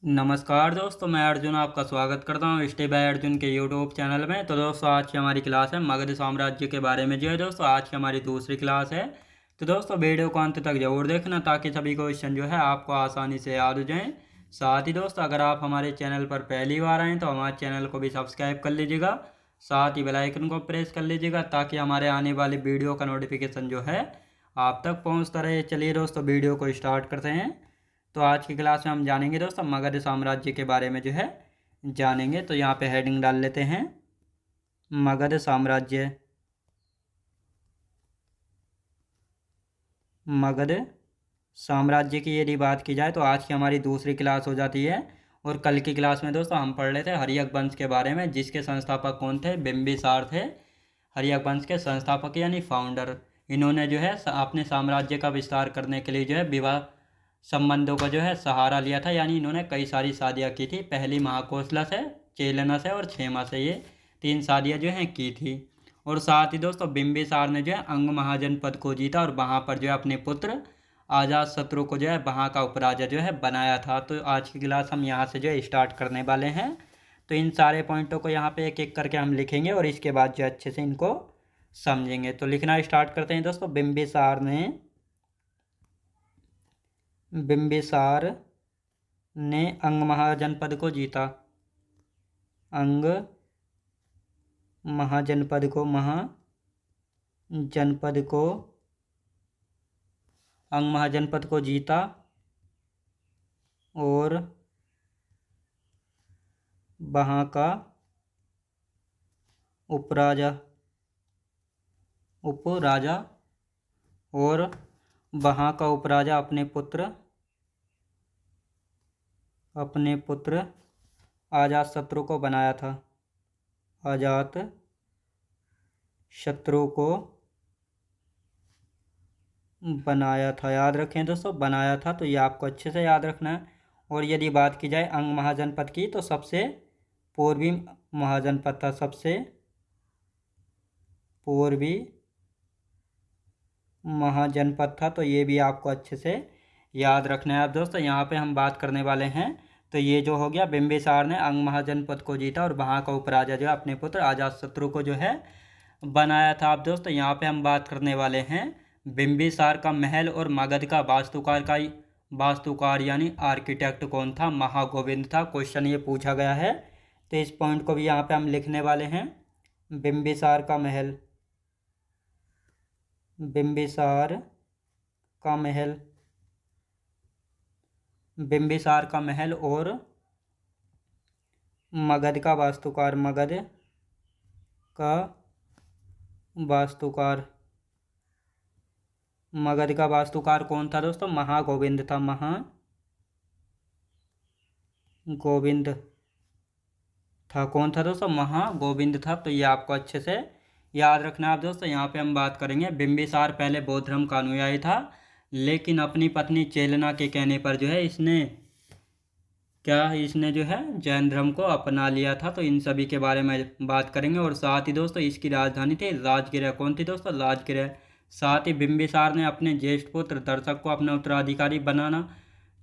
नमस्कार दोस्तों, मैं अर्जुन आपका स्वागत करता हूँ स्टे बाय अर्जुन के यूट्यूब चैनल में। तो दोस्तों, आज की हमारी क्लास है मगध साम्राज्य के बारे में। जो है दोस्तों, आज की हमारी दूसरी क्लास है। तो दोस्तों, वीडियो को अंत तक जरूर देखना ताकि सभी क्वेश्चन जो है आपको आसानी से याद हो जाएं। साथ ही दोस्तों, अगर आप हमारे चैनल पर पहली बार आएँ तो हमारे चैनल को भी सब्सक्राइब कर लीजिएगा। साथ ही बेल आइकन को प्रेस कर लीजिएगा ताकि हमारे आने वाली वीडियो का नोटिफिकेशन जो है आप तक पहुँचता रहे। चलिए दोस्तों, वीडियो को स्टार्ट करते हैं। तो आज की क्लास में हम जानेंगे दोस्तों मगध साम्राज्य के बारे में जो है जानेंगे। तो यहाँ पे हेडिंग डाल लेते हैं मगध साम्राज्य। मगध साम्राज्य की यदि बात की जाए तो आज की हमारी दूसरी क्लास हो जाती है। और कल की क्लास में दोस्तों हम पढ़ रहे थे हर्यक वंश के बारे में, जिसके संस्थापक कौन थे? बिंबिसार थे। हर्यक वंश के संस्थापक यानी फाउंडर। इन्होंने जो है अपने साम्राज्य का विस्तार करने के लिए जो है विवाह संबंधों का जो है सहारा लिया था। यानी इन्होंने कई सारी शादियाँ की थी। पहली महाकोशला से, चेलना से और क्षेमा से, ये तीन शादियाँ जो हैं की थी। और साथ ही दोस्तों बिंबिसार ने जो है अंग महाजनपद को जीता और वहाँ पर जो है अपने पुत्र अजातशत्रु को जो है वहाँ का उपराजा जो है बनाया था। तो आज की क्लास हम यहाँ से जो है स्टार्ट करने वाले हैं। तो इन सारे पॉइंटों को यहाँ पे एक एक करके हम लिखेंगे और इसके बाद जो अच्छे से इनको समझेंगे। तो लिखना स्टार्ट करते हैं दोस्तों। बिंबिसार ने अंग महाजनपद को जीता। अंग महाजनपद को अंग महाजनपद को जीता और वहाँ का उपराजा और वहाँ का उपराजा अपने पुत्र अजातशत्रु को बनाया था। अजातशत्रु को बनाया था। याद रखें दोस्तों, बनाया था, तो ये आपको अच्छे से याद रखना है। और यदि बात की जाए अंग महाजनपद की तो सबसे पूर्वी महाजनपद था। सबसे पूर्वी महाजनपद था, तो ये भी आपको अच्छे से याद रखना है। आप दोस्तों, यहाँ पे हम बात करने वाले हैं। तो ये जो हो गया, बिंबिसार ने अंग महाजनपद को जीता और वहाँ का उपराजा जो है अपने पुत्र अजातशत्रु को जो है बनाया था। आप दोस्तों, यहाँ पे हम बात करने वाले हैं बिंबिसार का महल और मगध का वास्तुकार यानी आर्किटेक्ट कौन था? महागोविंद था। क्वेश्चन ये पूछा गया है, तो इस पॉइंट को भी यहाँ पे हम लिखने वाले हैं। बिंबिसार का महल, बिंबिसार का महल, बिंबिसार का महल और मगध का वास्तुकार, मगध का वास्तुकार। मगध का वास्तुकार कौन था दोस्तों? महागोविंद था। महागोविंद था। कौन था दोस्तों? महागोविंद था। तो ये आपको अच्छे से याद रखना है। आप दोस्तों, यहाँ पे हम बात करेंगे बिंबिसार पहले बौद्ध धर्म का अनुयायी था, लेकिन अपनी पत्नी चेलना के कहने पर जो है इसने जो है जैन धर्म को अपना लिया था। तो इन सभी के बारे में बात करेंगे। और साथ ही दोस्तों इसकी राजधानी थी राजगिरह। कौन थी दोस्तों? राजगिरह। साथ ही बिंबिसार ने अपने ज्येष्ठ पुत्र दर्शक को अपना उत्तराधिकारी बनाना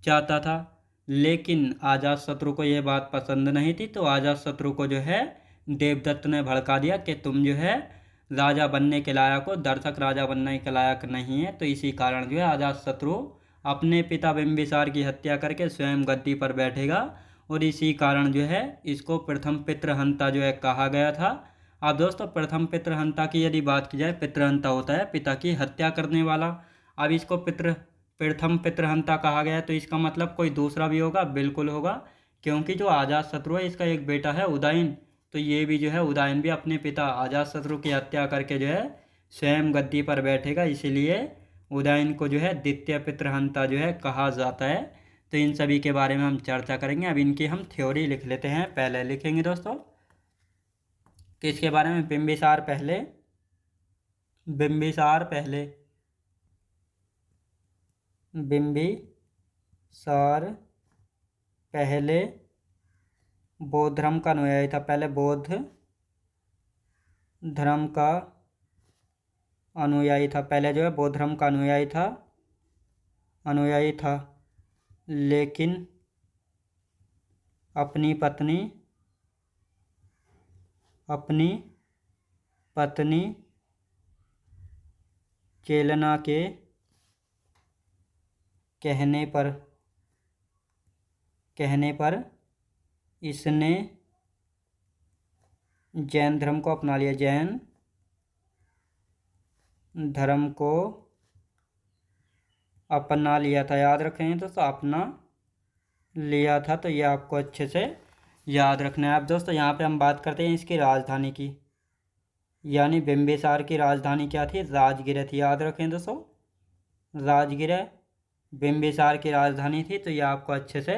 चाहता था, लेकिन अजातशत्रु को यह बात पसंद नहीं थी। तो अजातशत्रु को जो है देवदत्त ने भड़का दिया कि तुम जो है राजा बनने के लायक हो, दर्शक राजा बनने के लायक नहीं है। तो इसी कारण जो है अजातशत्रु अपने पिता बिंबिसार की हत्या करके स्वयं गद्दी पर बैठेगा। और इसी कारण जो है इसको प्रथम पितृहंता जो है कहा गया था। अब दोस्तों, प्रथम पितृहंता की यदि बात की जाए, पितृहंता होता है पिता की हत्या करने वाला। अब इसको प्रथम पितृहंता कहा गया है, तो इसका मतलब कोई दूसरा भी होगा? बिल्कुल होगा, क्योंकि जो अजातशत्रु है इसका एक बेटा है उदयन। तो ये भी जो है उदयन भी अपने पिता अजातशत्रु की हत्या करके जो है स्वयं गद्दी पर बैठेगा। इसीलिए उदयन को जो है द्वितीय पितृहंता जो है कहा जाता है। तो इन सभी के बारे में हम चर्चा करेंगे। अब इनकी हम थ्योरी लिख लेते हैं। पहले लिखेंगे दोस्तों किसके बारे में? बिंबिसार पहले बिंबिसार पहले बौद्ध धर्म का अनुयायी था। पहले बौद्ध धर्म का अनुयायी था। पहले जो है बौद्ध धर्म का अनुयायी था, लेकिन अपनी पत्नी चेलना के कहने पर इसने जैन धर्म को अपना लिया। जैन धर्म को अपना लिया था। याद रखेंगे दोस्तों, अपना लिया था, तो ये आपको अच्छे से याद रखना है। अब दोस्तों यहाँ पे हम बात करते हैं इसकी राजधानी की, यानी बिंबिसार की राजधानी क्या थी? राजगिरह थी। याद रखें दोस्तों, राजगिरह बिंबिसार की राजधानी थी, तो ये आपको अच्छे से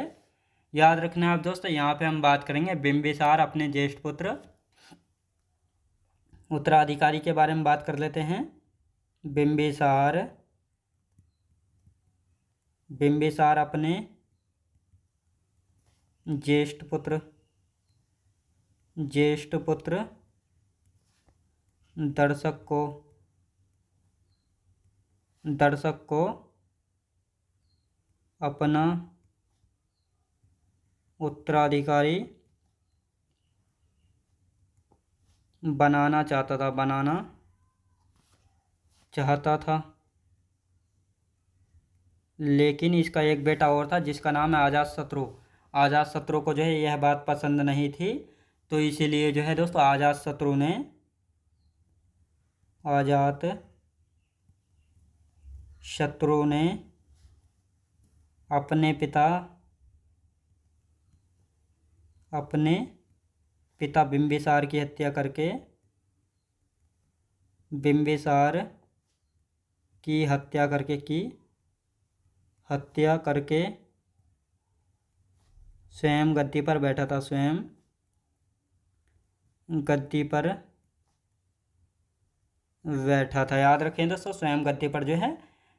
याद रखना है। अब दोस्तों यहाँ पे हम बात करेंगे बिंबिसार अपने ज्येष्ठ पुत्र उत्तराधिकारी के बारे में बात कर लेते हैं। बिंबिसार अपने ज्येष्ठ पुत्र दर्शक को अपना उत्तराधिकारी बनाना चाहता था, लेकिन इसका एक बेटा और था जिसका नाम है अजातशत्रु। अजातशत्रु को जो है यह बात पसंद नहीं थी, तो इसीलिए जो है दोस्तों अजातशत्रु ने अपने पिता बिंबिसार की हत्या करके स्वयं गद्दी पर बैठा था। स्वयं गद्दी पर बैठा था। याद रखें दोस्तों, स्वयं गद्दी पर जो है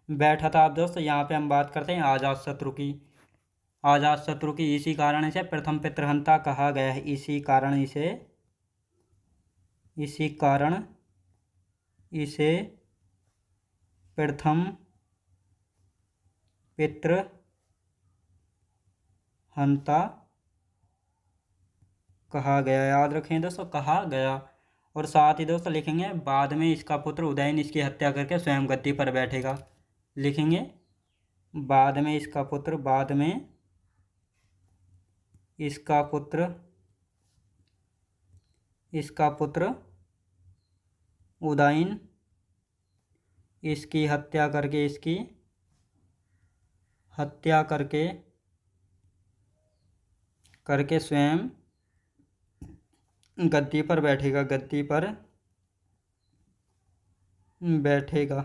बैठा था। अब दोस्तों यहाँ पे हम बात करते हैं अजातशत्रु की। अजातशत्रु की इसी कारण इसे प्रथम पितृहंता कहा गया है। इसी कारण इसे प्रथम पितृहंता कहा गया। याद रखें दोस्तों, कहा गया। और साथ ही दोस्तों लिखेंगे बाद में इसका पुत्र उदयन इसकी हत्या करके स्वयं गद्दी पर बैठेगा। लिखेंगे बाद में इसका पुत्र उदयन इसकी हत्या करके स्वयं गद्दी पर बैठेगा।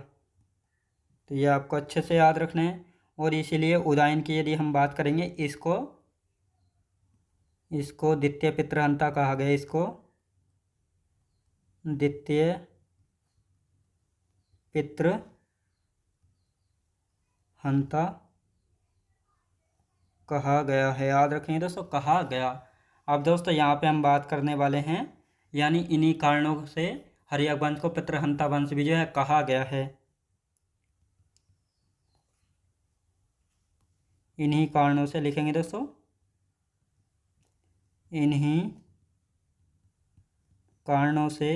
तो ये आपको अच्छे से याद रखना है। और इसीलिए उदयन की यदि हम बात करेंगे, इसको द्वितीय पितृहंता कहा गया। इसको द्वितीय पितृहंता कहा गया है। याद रखेंगे दोस्तों, कहा गया। अब दोस्तों यहाँ पे हम बात करने वाले हैं, यानी इन्हीं कारणों से हर्यक वंश को पितृहंता वंश भी जो है कहा गया है। इन्हीं कारणों से लिखेंगे दोस्तों, इन्हीं कारणों से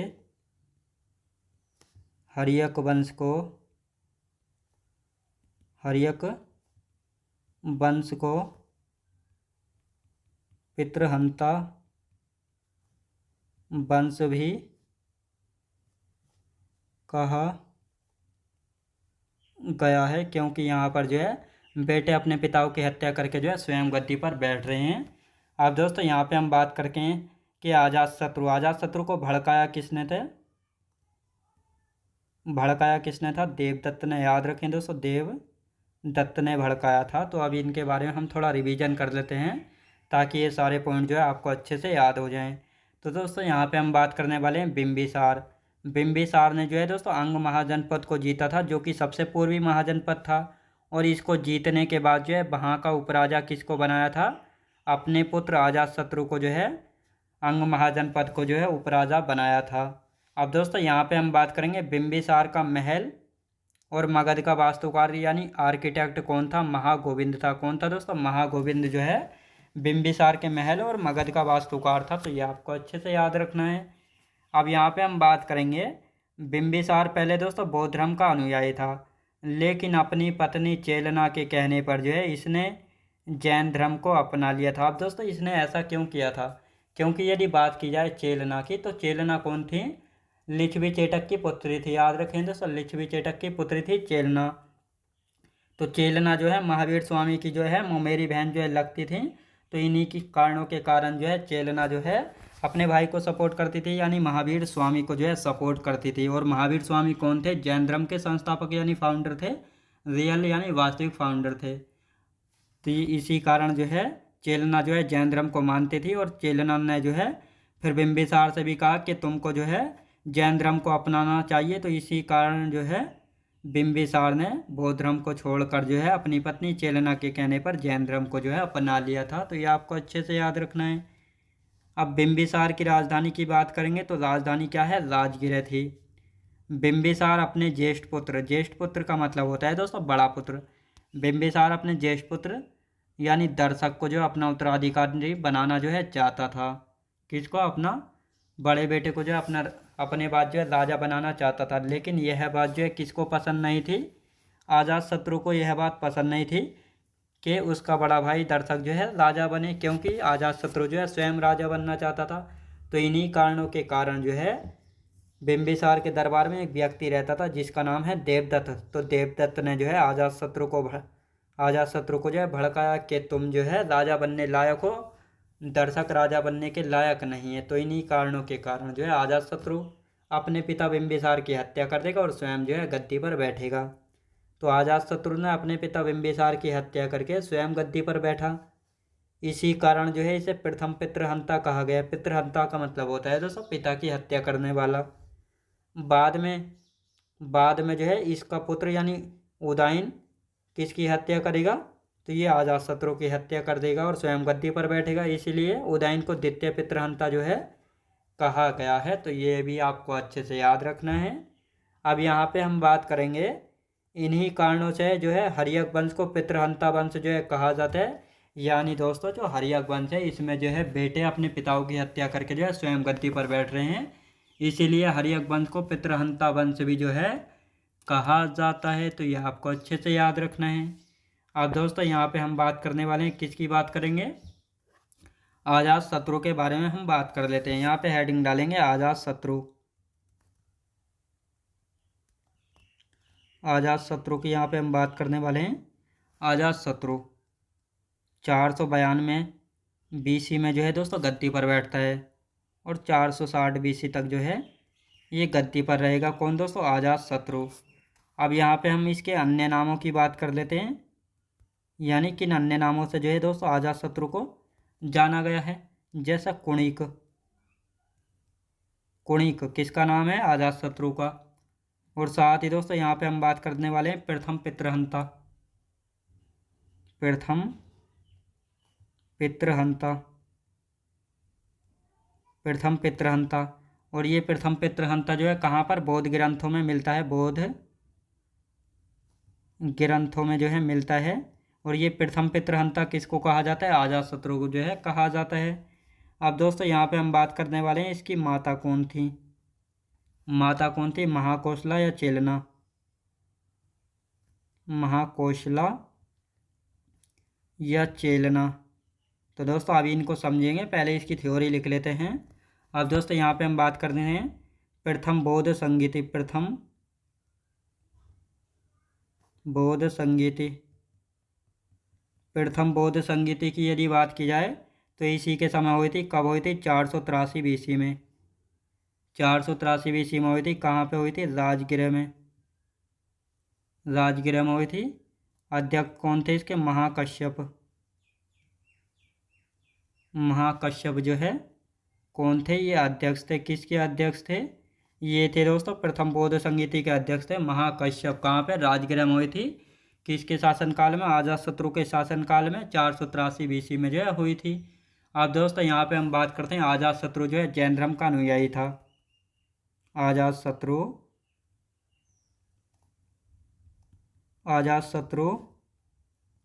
हर्यक वंश को पितृहंता वंश भी कहा गया है, क्योंकि यहाँ पर जो है बेटे अपने पिताओं की हत्या करके जो है स्वयं गद्दी पर बैठ रहे हैं। अब दोस्तों यहाँ पे हम बात करते हैं कि अजातशत्रु को भड़काया किसने था? देवदत्त ने। याद रखें दोस्तों, देवदत्त ने भड़काया था। तो अभी इनके बारे में हम थोड़ा रिवीजन कर लेते हैं, ताकि ये सारे पॉइंट जो है आपको अच्छे से याद हो जाएं। तो दोस्तों यहाँ पे हम बात करने वाले हैं बिंबिसार ने जो है दोस्तों अंग महाजनपद को जीता था, जो कि सबसे पूर्वी महाजनपद था। और इसको जीतने के बाद जो है वहाँ का उपराजा किसको बनाया था? अपने पुत्र अजातशत्रु को जो है अंग महाजनपद को जो है उपराजा बनाया था। अब दोस्तों यहाँ पे हम बात करेंगे बिंबिसार का महल और मगध का वास्तुकार यानी आर्किटेक्ट कौन था? महागोविंद था। कौन था दोस्तों? महागोविंद जो है बिंबिसार के महल और मगध का वास्तुकार था। तो ये आपको अच्छे से याद रखना है। अब यहाँ पे हम बात करेंगे, बिंबिसार पहले दोस्तों बौद्ध धर्म का अनुयायी था, लेकिन अपनी पत्नी चेलना के कहने पर जो है इसने जैन धर्म को अपना लिया था। अब दोस्तों इसने ऐसा क्यों किया था? क्योंकि यदि बात की जाए चेलना की, तो चेलना कौन थी? लिच्छवी चेटक की पुत्री थी। याद रखें दोस्तों, लिच्छवी चेटक की पुत्री थी चेलना। तो चेलना जो है महावीर स्वामी की जो है मौमेरी बहन जो है लगती थी। तो इन्हीं की कारणों के कारण जो है चेलना जो है अपने भाई को सपोर्ट करती थी, यानी महावीर स्वामी को जो है सपोर्ट करती थी। और महावीर स्वामी कौन थे? जैन धर्म के संस्थापक यानी फाउंडर थे, रियल यानी वास्तविक फाउंडर थे। तो इसी कारण जो है चेलना जो है जैन धर्म को मानती थी। और चेलना ने जो है फिर बिंबिसार से भी कहा कि तुमको जो है जैन धर्म को अपनाना चाहिए। तो इसी कारण जो है बिंबिसार ने बौद्ध धर्म को छोड़कर जो है अपनी पत्नी चेलना के कहने पर जैन धर्म को जो है अपना लिया था। तो ये आपको अच्छे से याद रखना है। अब बिंबिसार की राजधानी की बात करेंगे, तो राजधानी क्या है? राजगृह थी। बिंबिसार अपने ज्येष्ठ पुत्र का मतलब होता है दोस्तों बड़ा पुत्र। बिंबिसार अपने ज्येष्ठ पुत्र यानी दर्शक को जो अपना उत्तराधिकारी बनाना जो है चाहता था। किसको? अपना बड़े बेटे को जो है अपने बाद जो है राजा बनाना चाहता था। लेकिन यह बात जो है किसको पसंद नहीं थी? अजातशत्रु को यह बात पसंद नहीं थी कि उसका बड़ा भाई दर्शक जो है राजा बने, क्योंकि अजातशत्रु जो है स्वयं राजा बनना चाहता था। तो इन्हीं कारणों के कारण जो है बिंबिसार के दरबार में एक व्यक्ति रहता था जिसका नाम है देवदत्त। तो देवदत्त ने जो है अजातशत्रु को जो है भड़काया कि तुम जो है राजा बनने लायक हो, दर्शक राजा बनने के लायक नहीं है। तो इन्हीं कारणों के कारण जो है अजातशत्रु अपने पिता बिंबिसार की हत्या कर देगा और स्वयं जो है गद्दी पर बैठेगा। तो अजातशत्रु ने अपने पिता बिंबिसार की हत्या करके स्वयं गद्दी पर बैठा। इसी कारण जो है इसे प्रथम पितृहंता कहा गया। पितृहंता का मतलब होता है दोस्तों पिता की हत्या करने वाला। बाद में जो है इसका पुत्र यानी उदयन किसकी हत्या करेगा? तो ये अजातशत्रु की हत्या कर देगा और स्वयं गद्दी पर बैठेगा। इसीलिए उदयन को द्वितीय पितृहंता जो है कहा गया है। तो ये भी आपको अच्छे से याद रखना है। अब यहाँ पे हम बात करेंगे, इन्हीं कारणों से जो है हर्यक वंश को पितृहंता वंश जो है कहा जाता है। यानी दोस्तों जो हर्यक वंश है इसमें जो है बेटे अपने पिताओं की हत्या करके जो है स्वयं गद्दी पर बैठ रहे हैं, इसीलिए हर्यक वंश को पितृहंता वंश भी जो है कहा जाता है। तो यह आपको अच्छे से याद रखना है। अब दोस्तों यहाँ पे हम बात करने वाले हैं, किसकी बात करेंगे? अजातशत्रु के बारे में हम बात कर लेते हैं। यहाँ पे हेडिंग डालेंगे अजातशत्रु। अजातशत्रु की यहाँ पे हम बात करने वाले हैं। अजातशत्रु 492 BC में जो है दोस्तों गद्दी पर बैठता है और 460 BC तक जो है ये गद्दी पर रहेगा। कौन दोस्तों? अजातशत्रु। अब यहाँ पे हम इसके अन्य नामों की बात कर लेते हैं, यानी किन अन्य नामों से जो है दोस्तों अजातशत्रु को जाना गया है। जैसा कुणिक किसका नाम है? अजातशत्रु का। और साथ ही दोस्तों यहाँ पे हम बात करने वाले हैं प्रथम पितृहंता। प्रथम पितृहंता। और ये प्रथम पितृहंता जो है कहाँ पर? बौद्ध ग्रंथों में मिलता है। बौद्ध ग्रंथों में जो है मिलता है। और ये प्रथम पितृहंता किसको कहा जाता है? अजातशत्रु को जो है कहा जाता है। अब दोस्तों यहाँ पे हम बात करने वाले हैं इसकी माता कौन थी। महाकोशला या चेलना? महाकोशला या चेलना? तो दोस्तों अभी इनको समझेंगे, पहले इसकी थ्योरी लिख लेते हैं। अब दोस्तों यहाँ पे हम बात करते हैं प्रथम बौद्ध संगीति। प्रथम बौद्ध संगीति की यदि बात की जाए तो इसी के समय हुई थी। कब हुई थी? 483 BC में। 483 BC में हुई थी। कहाँ पे हुई थी? राजगृह में हुई थी। अध्यक्ष कौन थे इसके? महाकश्यप जो है कौन थे? ये अध्यक्ष थे। किसके अध्यक्ष थे? ये थे दोस्तों प्रथम बौद्ध संगीति के अध्यक्ष थे महाकश्यप। कहाँ पे? राजगृह में हुई थी। किसके शासनकाल में? अजातशत्रु के शासनकाल में 483 BC में जो है हुई थी। अब दोस्तों यहाँ पे हम बात करते हैं अजातशत्रु जो है जैन धर्म का अनुयायी था। अजातशत्रु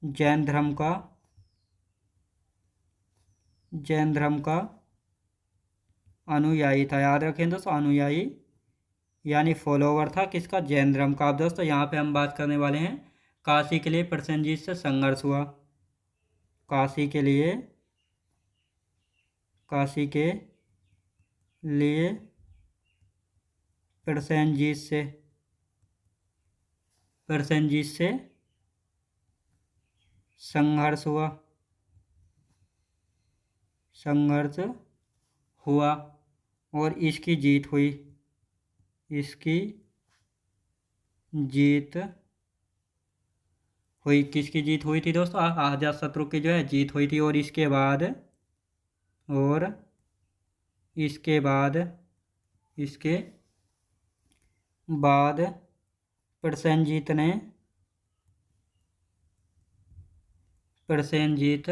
जैन धर्म का जैन धर्म का अनुयायी था। याद रखें दोस्तों, अनुयायी यानी फॉलोवर था किसका? जैन धर्म का। अब दोस्तों यहाँ पे हम बात करने वाले हैं काशी के लिए प्रसेनजीत से संघर्ष हुआ। काशी के लिए, काशी के लिए प्रसेनजीत से, प्रसेनजीत से संघर्ष हुआ, संघर्ष हुआ और इसकी जीत हुई, इसकी जीत हुई। किसकी जीत हुई थी दोस्तों? अजातशत्रु की जो है जीत हुई थी। और इसके बाद, और इसके बाद, इसके बाद प्रसेनजीत ने, प्रसेनजीत,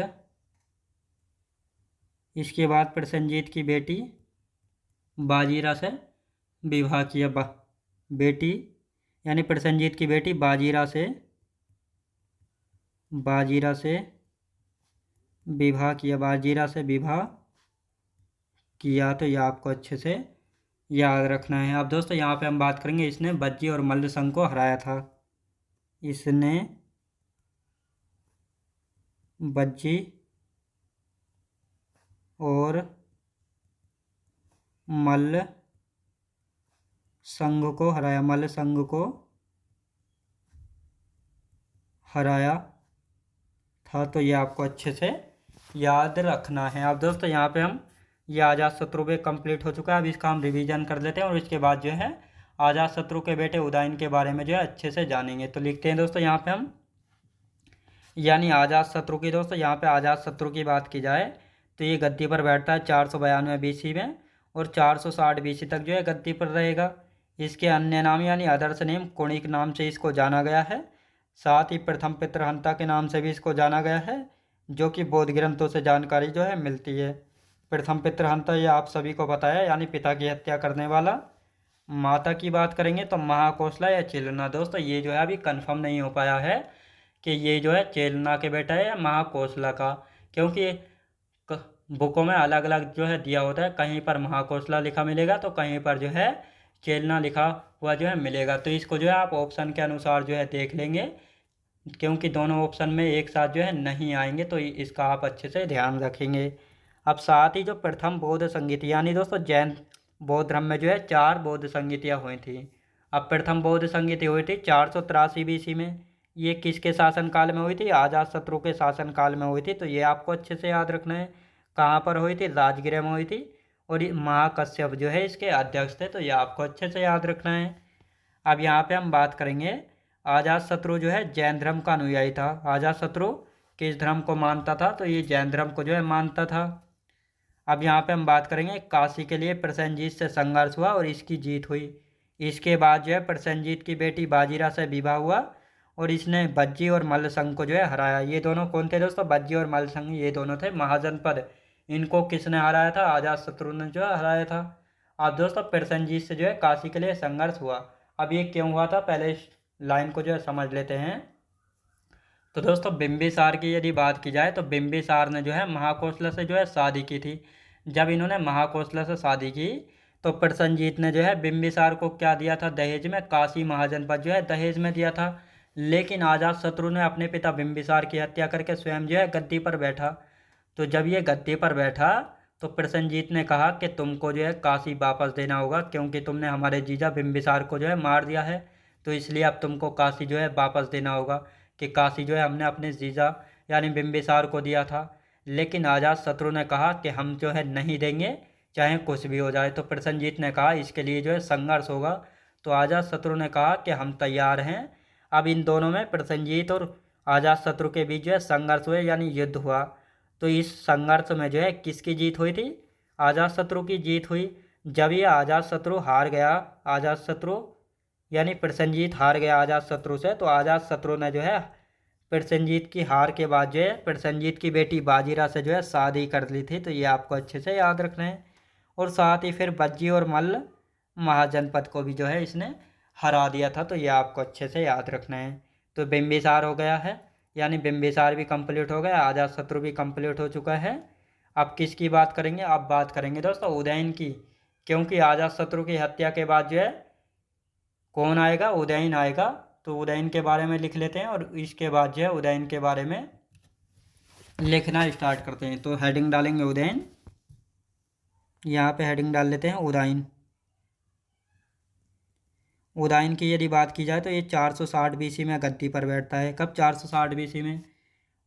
इसके बाद प्रसेनजीत की बेटी बाजीरा से विवाह किया। बेटी यानी प्रसेनजीत की बेटी बाजीरा से, बाजीरा से विवाह किया, बाजीरा से विवाह किया। तो यह आपको अच्छे से याद रखना है। अब दोस्तों यहाँ पे हम बात करेंगे, इसने बज्जी और मल्ल संघ को हराया था। इसने बज्जी और मल्ल संघ को हराया, मल्ल संघ को हराया था। तो ये आपको अच्छे से याद रखना है। अब दोस्तों यहाँ पे हम, ये अजातशत्रु पे कंप्लीट हो चुका है। अब इसका हम रिवीजन कर लेते हैं और इसके बाद जो है अजातशत्रु के बेटे उदयन के बारे में जो है अच्छे से जानेंगे। तो लिखते हैं दोस्तों यहाँ पे हम, यानी अजातशत्रु की, दोस्तों यहाँ पे अजातशत्रु की बात की जाए तो ये गद्दी पर बैठता है 492 बीसी में और 460 बीसी तक जो है गद्दी पर रहेगा। इसके अन्य नाम यानी अदर्स नेम कोणिक नाम से इसको जाना गया है। साथ ही प्रथम पितृहंता के नाम से भी इसको जाना गया है, जो कि बौद्ध ग्रंथों से जानकारी जो है मिलती है। प्रथम पितृहंता ये आप सभी को पता है, यानी पिता की हत्या करने वाला। माता की बात करेंगे तो महाकोसला या चेलना। दोस्तों ये जो है अभी कंफर्म नहीं हो पाया है कि ये जो है चेलना के बेटा है या महाकोसला का, क्योंकि बुकों में अलग अलग जो है दिया होता है। कहीं पर महाकोसला लिखा मिलेगा तो कहीं पर जो है चेलना लिखा हुआ जो है मिलेगा। तो इसको जो है आप ऑप्शन के अनुसार जो है देख लेंगे, क्योंकि दोनों ऑप्शन में एक साथ जो है नहीं आएंगे। तो इसका आप अच्छे से ध्यान रखेंगे। अब साथ ही जो प्रथम बौद्ध संगीति, यानी दोस्तों जैन बौद्ध धर्म में जो है 4 बौद्ध संगीतियाँ हुई थी। अब प्रथम बौद्ध संगीति हुई थी 483 बीसी में। ये किसके शासनकाल में हुई थी? अजातशत्रु के शासनकाल में हुई थी। तो ये आपको अच्छे से याद रखना है। कहाँ पर हुई थी? राजगृह में हुई थी। और महाकश्यप जो है इसके अध्यक्ष थे। तो ये आपको अच्छे से याद रखना है। अब यहाँ पे हम बात करेंगे, अजातशत्रु जो है जैन धर्म का अनुयायी था। अजातशत्रु किस धर्म को मानता था? तो ये जैन धर्म को जो है मानता था। अब यहाँ पे हम बात करेंगे, काशी के लिए प्रसेनजीत से संघर्ष हुआ और इसकी जीत हुई। इसके बाद जो है प्रसेनजीत की बेटी बाजीरा से विवाह हुआ और इसने बज्जी और मल्ल संघ को जो है हराया। ये दोनों कौन थे दोस्तों? बज्जी और मल्ल संघ, ये दोनों थे महाजनपद। इनको किसने हराया था? अजातशत्रु ने जो है हराया था। अब दोस्तों प्रसेनजीत से जो है काशी के लिए संघर्ष हुआ। अब ये क्यों हुआ था, पहले इस लाइन को जो है समझ लेते हैं। तो दोस्तों बिंबिसार की यदि बात की जाए तो बिंबिसार ने जो है महाकोसला से जो है शादी की थी। जब इन्होंने महाकोसला से शादी की तो प्रसेनजीत ने जो है बिंबिसार को क्या दिया था दहेज में? काशी महाजनपद जो है दहेज में दिया था। लेकिन अजातशत्रु ने अपने पिता बिंबिसार की हत्या करके स्वयं जो है गद्दी पर बैठा। तो जब ये गद्दी पर बैठा तो प्रसेनजीत ने कहा कि तुमको जो है काशी वापस देना होगा, क्योंकि तुमने हमारे जीजा बिंबिसार को जो है मार दिया है। तो इसलिए अब तुमको काशी जो है वापस देना होगा, कि काशी जो है हमने अपने जीजा यानी बिंबिसार को दिया था। लेकिन अजातशत्रु ने कहा कि हम जो है नहीं देंगे, चाहे कुछ भी हो जाए। तो प्रसेनजीत ने कहा इसके लिए जो है संघर्ष होगा। तो अजातशत्रु ने कहा कि हम तैयार हैं। अब इन दोनों में, प्रसेनजीत और अजातशत्रु के बीच जो है संघर्ष हुए, यानी युद्ध हुआ। तो इस संघर्ष में जो है किसकी जीत हुई थी? अजातशत्रु की जीत हुई। जब ये अजातशत्रु हार गया, अजातशत्रु यानी प्रसेनजीत हार गया अजातशत्रु से, तो अजातशत्रु ने जो है प्रसेनजीत की हार के बाद जो है प्रसेनजीत की बेटी बाजीरा से जो है शादी कर ली थी। तो ये आपको अच्छे से याद रखना है। और साथ ही फिर बज्जी और मल्ल महाजनपद को भी जो है इसने हरा दिया था। तो ये आपको अच्छे से याद रखना है। तो बिंबिसार हो गया है, यानी बिंबिसार भी कंप्लीट हो गया, अजातशत्रु भी कंप्लीट हो चुका है। अब किसकी बात करेंगे? अब बात करेंगे दोस्तों उदयन की, क्योंकि अजातशत्रु की हत्या के बाद जो है कौन आएगा? उदयन आएगा। तो उदयन के बारे में लिख लेते हैं और इसके बाद जो है उदयन के बारे में लिखना स्टार्ट करते हैं। तो हेडिंग डालेंगे उदयन, यहाँ पे हेडिंग डाल लेते हैं उदयन। उदयन की यदि बात की जाए तो ये 460 बीसी में गद्दी पर बैठता है। कब? 460 बीसी में।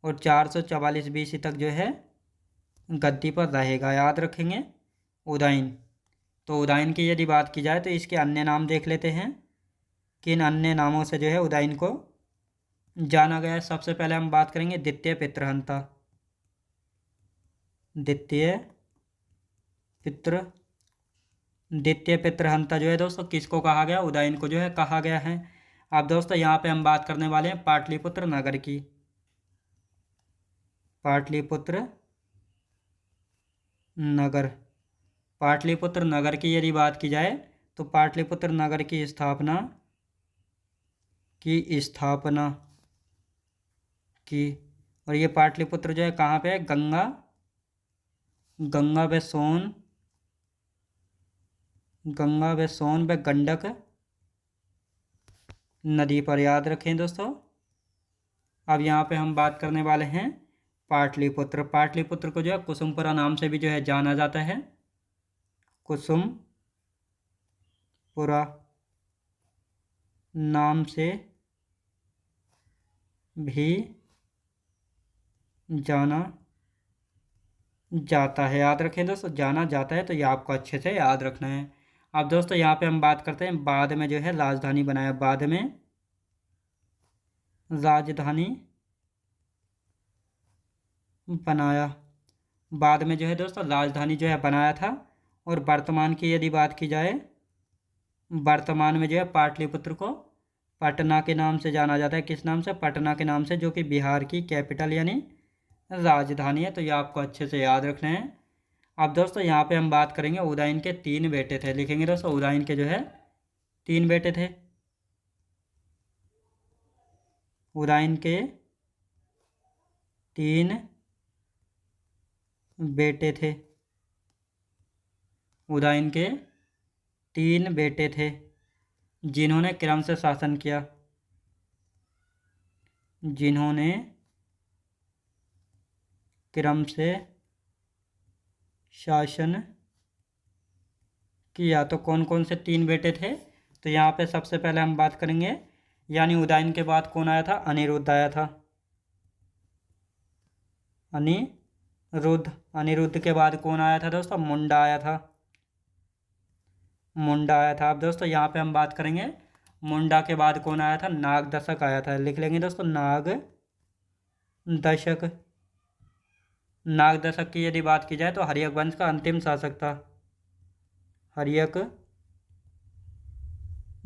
और 444 बीसी तक जो है गद्दी पर रहेगा, याद रखेंगे उदयन। तो उदयन की यदि बात की जाए तो इसके अन्य नाम देख लेते हैं, किन अन्य नामों से जो है उदयन को जाना गया है। सबसे पहले हम बात करेंगे द्वितीय पितृहंता। द्वितीय पितृहंता जो है दोस्तों किसको कहा गया? उदयन को जो है कहा गया है। अब दोस्तों यहाँ पे हम बात करने वाले हैं पाटलिपुत्र नगर की। पाटलिपुत्र नगर, पाटलिपुत्र नगर की यदि बात की जाए तो पाटलिपुत्र नगर की स्थापना की। और ये पाटलिपुत्र जो है कहाँ पे है? गंगा व सोन व गंडक नदी पर, याद रखें दोस्तों। अब यहाँ पे हम बात करने वाले हैं पाटलिपुत्र। पाटलिपुत्र को जो है कुसुमपुरा नाम से भी जो है जाना जाता है। कुसुमपुरा नाम से भी जाना जाता है, याद रखें दोस्तों, जाना जाता है। तो ये आपको अच्छे से याद रखना है। अब दोस्तों यहाँ पे हम बात करते हैं बाद में जो है राजधानी बनाया। बाद में राजधानी बनाया, बाद में जो है दोस्तों राजधानी जो है बनाया था। और वर्तमान की यदि बात की जाए, वर्तमान में जो है पाटलिपुत्र को पटना के नाम से जाना जाता है। किस नाम से? पटना के नाम से, जो कि बिहार की कैपिटल यानी राजधानी है। तो ये आपको अच्छे से याद रखना है। अब दोस्तों यहाँ पे हम बात करेंगे उदयन के 3 बेटे थे। लिखेंगे दोस्तों उदयन के जो है 3 बेटे थे। उदयन के 3 बेटे थे। उदयन के 3 बेटे थे जिन्होंने क्रम से शासन किया। जिन्होंने क्रम से शासन किया। तो कौन कौन से 3 बेटे थे? तो यहाँ पे सबसे पहले हम बात करेंगे, यानी उदयन के बाद कौन आया था? अनिरुद्ध आया था। अनिरुद्ध के बाद कौन आया था दोस्तों? मुंडा आया था। मुंडा आया था। अब दोस्तों यहाँ पे हम बात करेंगे मुंडा के बाद कौन आया था? नागदशक आया था। लिख लेंगे दोस्तों नागदशक। नागदशक की यदि बात की जाए तो हर्यक वंश का अंतिम शासक था। हर्यक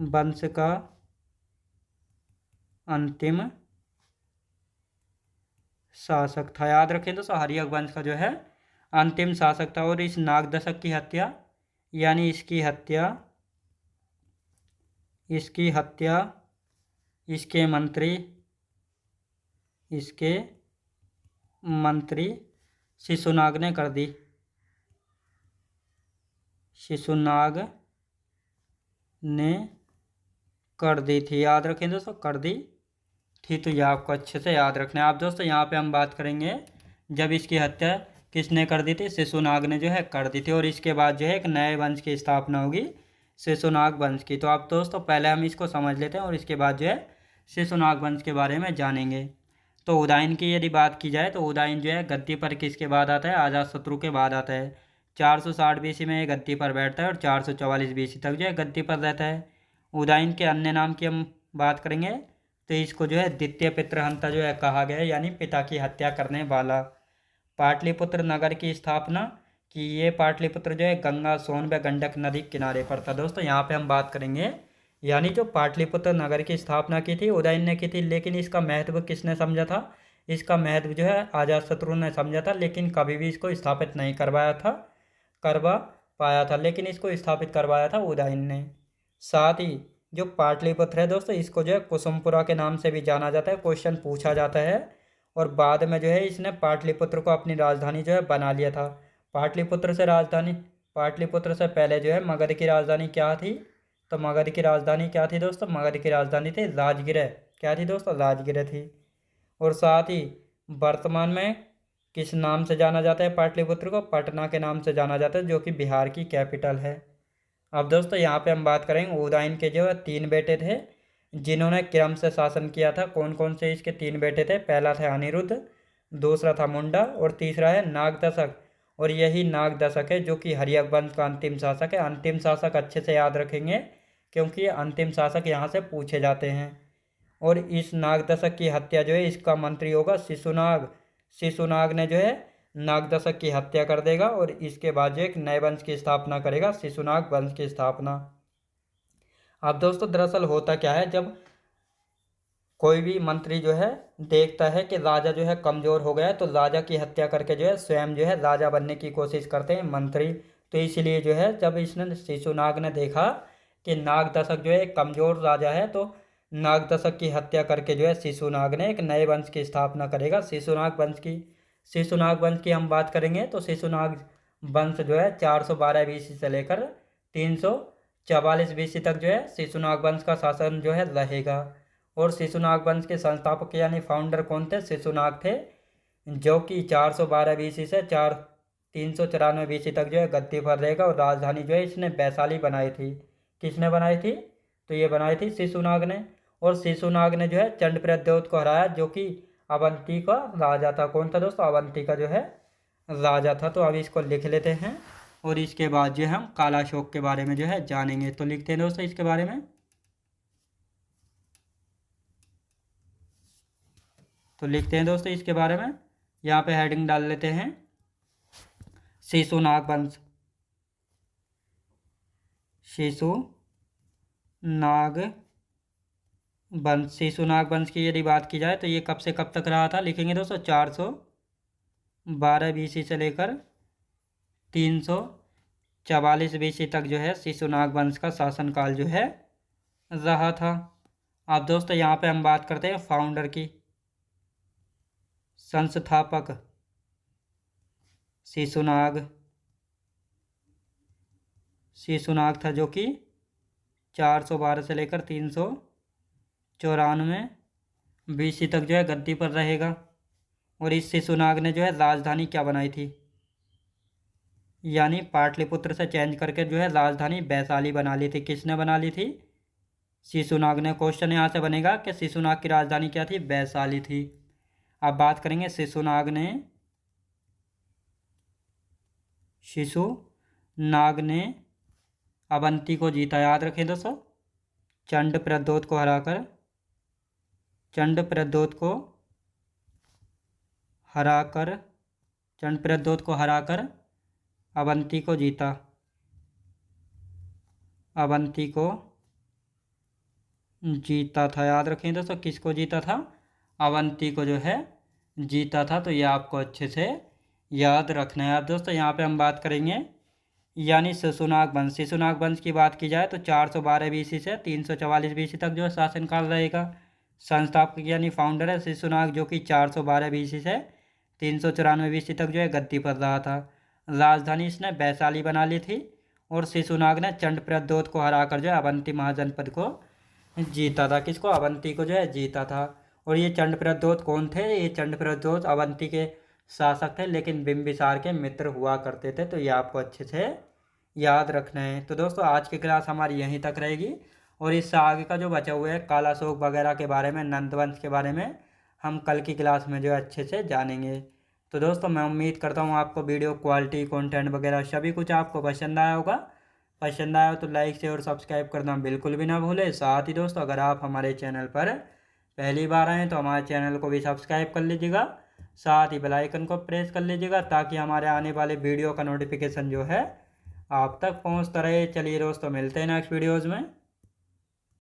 वंश का अंतिम शासक था, याद रखें दोस्तों, हर्यक वंश का जो है अंतिम शासक था। और इस नागदशक की हत्या, यानी इसकी हत्या इसके मंत्री शिशुनाग ने कर दी। शिशुनाग ने कर दी थी, याद रखें दोस्तों, कर दी थी। तो यह आपको अच्छे से याद रखना है। आप दोस्तों यहाँ पे हम बात करेंगे जब इसकी हत्या किसने कर दी थी? शिशुनाग ने जो है कर दी थी। और इसके बाद जो है एक नए वंश की स्थापना होगी, शिशुनाग वंश की। तो आप दोस्तों पहले हम इसको समझ लेते हैं और इसके बाद जो है शिशुनाग वंश के बारे में जानेंगे। तो उदयन की यदि बात की जाए तो उदयन जो है गद्दी पर किसके बाद आता है? अजातशत्रु के बाद आता है। 460 बीसी में ये गद्दी पर बैठता है और 444 बीसी तक जो है गद्दी पर रहता है। उदयन के अन्य नाम की हम बात करेंगे तो इसको जो है द्वितीय पितृहंता जो है कहा गया है, यानी पिता की हत्या करने वाला। पाटलिपुत्र नगर की स्थापना कि ये पाटलिपुत्र जो है गंगा सोन व गंडक नदी किनारे पर था। दोस्तों यहाँ पे हम बात करेंगे, यानी जो पाटलिपुत्र नगर की स्थापना की थी उदयन ने की थी, लेकिन इसका महत्व किसने समझा था? इसका महत्व जो है अजातशत्रु ने समझा था, लेकिन कभी भी इसको स्थापित नहीं करवा पाया था, लेकिन इसको स्थापित करवाया था उदयन ने। साथ ही जो पाटलिपुत्र है दोस्तों, इसको जो है कुसुमपुरा के नाम से भी जाना जाता है। क्वेश्चन पूछा जाता है और बाद में जो है इसने पाटलिपुत्र को अपनी राजधानी जो है बना लिया था। पाटलिपुत्र से पहले जो है मगध की राजधानी क्या थी? तो मगध की राजधानी क्या थी दोस्तों? मगध की राजधानी थी राजगृह। क्या थी दोस्तों? राजगृह थी। और साथ ही वर्तमान में किस नाम से जाना जाता है पाटलिपुत्र को? पटना के नाम से जाना जाता है, जो कि बिहार की कैपिटल है। अब दोस्तों यहाँ पे हम बात करेंगे उदयन के जो 3 बेटे थे जिन्होंने क्रम से शासन किया था। कौन कौन से इसके 3 बेटे थे? पहला था अनिरुद्ध, दूसरा था मुंडा और तीसरा है नागदशक। और यही नागदशक है जो कि हर्यक वंश का अंतिम शासक है। अंतिम शासक अच्छे से याद रखेंगे क्योंकि ये अंतिम शासक यहाँ से पूछे जाते हैं। और इस नागदशक की हत्या जो है इसका मंत्री होगा शिशुनाग। शिशुनाग ने जो है नागदशक की हत्या कर देगा और इसके बाद जो एक नए वंश की स्थापना करेगा, शिशुनाग वंश की स्थापना। अब दोस्तों दरअसल होता क्या है, जब कोई भी मंत्री जो है देखता है कि राजा जो है कमजोर हो गया है तो राजा की हत्या करके जो है स्वयं जो है राजा बनने की कोशिश करते हैं मंत्री। तो इसलिए जो है जब इसने शिशुनाग ने देखा कि नागदशक जो है एक कमजोर राजा है तो नागदशक की हत्या करके जो है शिशुनाग ने एक नए वंश की स्थापना करेगा, शिशुनाग वंश की। शिशुनाग वंश की हम बात करेंगे तो शिशुनाग वंश जो है 412 बीसी से लेकर 344 बीसी तक जो है शिशुनाग वंश का शासन जो है रहेगा। और शिशुनाग वंश के संस्थापक यानी फाउंडर कौन थे? शिशुनाग थे, जो कि 412 बीसी से 394 बीसी तक जो है गद्दी पर रहेगा। और राजधानी जो है इसने वैशाली बनाई थी। किसने बनाई थी? तो ये बनाई थी शिशुनाग ने। और शिशुनाग ने जो है चंड प्रद्योत को हराया, जो कि अवंती का राजा था। कौन था दोस्तों? अवंती का जो है राजा था। तो अब इसको लिख लेते हैं और इसके बाद जो है हम कालाशोक के बारे में जो है जानेंगे। तो लिखते हैं दोस्तों इसके बारे में। तो लिखते हैं दोस्तों इसके बारे में, यहाँ पे हेडिंग डाल लेते हैं शिशुनाग वंश। शिशुनाग वंश, शिशुनाग वंश की यदि बात की जाए तो ये कब से कब तक रहा था? लिखेंगे दोस्तों 412 बीसी से लेकर 344 बीसी तक जो है शिशुनाग वंश का शासनकाल जो है रहा था। अब दोस्तों यहाँ पे हम बात करते हैं फाउंडर की। संस्थापक शिशुनाग था, जो कि 412 से लेकर 394 बीसी तक जो है गद्दी पर रहेगा। और इस शिशुनाग ने जो है राजधानी क्या बनाई थी? यानी पाटलिपुत्र से चेंज करके जो है राजधानी वैशाली बना ली थी। किसने बना ली थी? शिशुनाग ने। क्वेश्चन यहाँ से बनेगा कि शिशुनाग की राजधानी क्या थी? वैशाली थी। अब बात करेंगे शिशुनाग ने अवंती को जीता। याद रखें दोस्तों, चंड प्रद्योत को हराकर अवंती को जीता। था। याद रखें दोस्तों, किसको जीता था? अवंती को जो है जीता था। तो ये आपको अच्छे से याद रखना है। अब दोस्तों यहाँ पे हम बात करेंगे यानी शिशुनाग वंश की बात की जाए तो 412 बीसी से 344 बीसी तक जो है शासनकाल रहेगा। संस्थापक यानी फाउंडर है शिशुनाग, जो कि 412 बीसी से 394 बीसी तक जो है गद्दी पर रहा था। राजधानी इसने वैशाली बना ली थी। और शिशुनाग ने चंड प्रद्योत को हराकर जो है अवंती महाजनपद को जीता था। किसको? अवंती को जो है जीता था। और ये चंड प्रद्योत कौन थे? ये चंड प्रद्योत अवंती के शासक थे, लेकिन बिंबिसार के मित्र हुआ करते थे। तो ये आपको अच्छे से याद रखना है। तो दोस्तों आज की क्लास हमारी यहीं तक रहेगी और इससे आगे का जो बचा हुआ है कालाशोक वगैरह के बारे में, नंदवंश के बारे में हम कल की क्लास में जो है अच्छे से जानेंगे। तो दोस्तों मैं उम्मीद करता हूँ आपको वीडियो क्वालिटी, कंटेंट वगैरह सभी कुछ आपको पसंद आया होगा। पसंद आया हो तो लाइक शेयर और सब्सक्राइब करना बिल्कुल भी ना भूलें। साथ ही दोस्तों अगर आप हमारे चैनल पर पहली बार आएँ तो हमारे चैनल को भी सब्सक्राइब कर लीजिएगा। साथ ही बेल आइकन को प्रेस कर लीजिएगा ताकि हमारे आने वाले वीडियो का नोटिफिकेशन जो है आप तक पहुंचता रहे। चलिए दोस्तों मिलते हैं नेक्स्ट वीडियोज़ में।